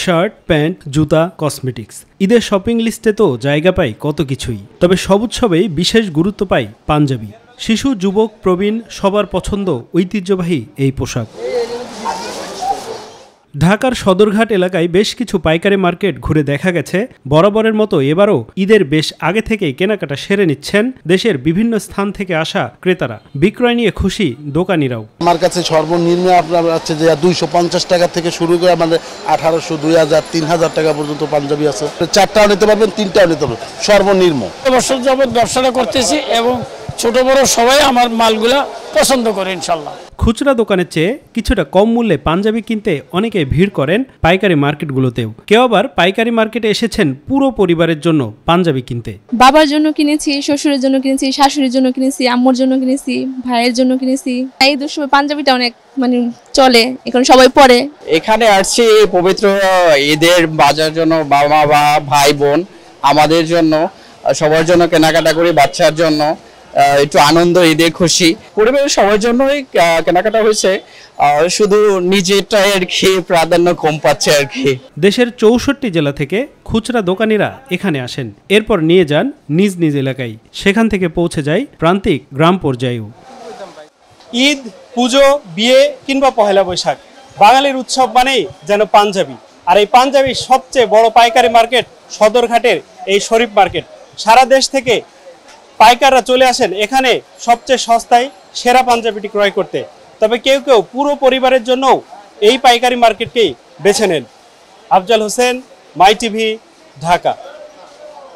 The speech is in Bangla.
শার্ট, প্যান্ট, জুতা, কসমেটিক্স। ঈদের শপিং লিস্টে তো জায়গা পায় কত কিছুই, তবে সব উৎসবেই বিশেষ গুরুত্ব পায় পাঞ্জাবি। শিশু, যুবক, প্রবীণ সবার পছন্দ ঐতিহ্যবাহী এই পোশাক। ঢাকার সদরঘাট এলাকায় বেশ কিছু পাইকারি মার্কেট ঘুরে দেখা গেছে, বরাবরের মতো এবারও ঈদের বেশ আগে থেকেই কেনাকাটা সেরে নিচ্ছেন দেশের বিভিন্ন স্থান থেকে আসা ক্রেতারা। বিক্রয় নিয়ে খুশি দোকানিরাও। আমার কাছে সর্বনিম্ন আপনার আছে যে 250 টাকা থেকে শুরু করে আমাদের 1800, 2000, 3000 টাকা পর্যন্ত পাঞ্জাবি আছে। 4টাও নিতে পারবেন, 3টাও নিতে পারবেন সর্বনিম্ন। বছর যাবত ব্যবসাটা করতেছি এবং ছোট বড় সবাই আমার মালগুলা পছন্দ করে ইনশাল্লাহ। খুচরা দোকানের চেয়ে কিছুটা কম মূল্যে পাঞ্জাবি কিনতে অনেকে ভিড় করেন পাইকারি মার্কেটগুলোতেও। কেউ আবার পাইকারি মার্কেটে এসেছেন পুরো পরিবারের জন্য পাঞ্জাবি কিনতে। বাবার জন্য কিনেছি, শ্বশুরের জন্য কিনেছি, শাশুড়ির জন্য কিনেছি, আম্মুর জন্য কিনেছি, ভাইয়ের জন্য কিনেছি। এই দুসময় পাঞ্জাবিটা অনেক চলে, এখন সবাই পরে। এখানে আসছি পবিত্র ঈদের বাজার জন্য, বাবা মা বা ভাই বোন আমাদের জন্য, সবার জন্য কেনাকাটা করি, বাচ্চার জন্য একটু আনন্দ, ঈদে খুশি, পরিবারের সবার জন্যই কেনাকাটা হয়েছে। শুধু নিজেরটাই আর কি প্রাধান্য কম পাচ্ছে আর কি। দেশের 64 জেলা থেকে খুচরা দোকানিরা এখানে আসেন, এরপর নিয়ে যান নিজ নিজ এলাকায়। সেখান থেকে পৌঁছে যায় প্রান্তিক গ্রাম পর্যায়েও। ঈদ, পুজো, বিয়ে কিংবা পহেলা বৈশাখ, বাঙালির উৎসব মানেই যেন পাঞ্জাবি। আর এই পাঞ্জাবির সবচেয়ে বড় পাইকারি মার্কেট সদরঘাটের এই শরীফ মার্কেট। সারা দেশ থেকে পাইকাররা চলে আসেন এখানে সবচেয়ে সস্তায় সেরা পাঞ্জাবিটি ক্রয় করতে। তবে কেউ কেউ পুরো পরিবারের জন্যও এই পাইকারি মার্কেটকেই বেছে নেন। আফজাল হোসেন, মাই টিভি, ঢাকা।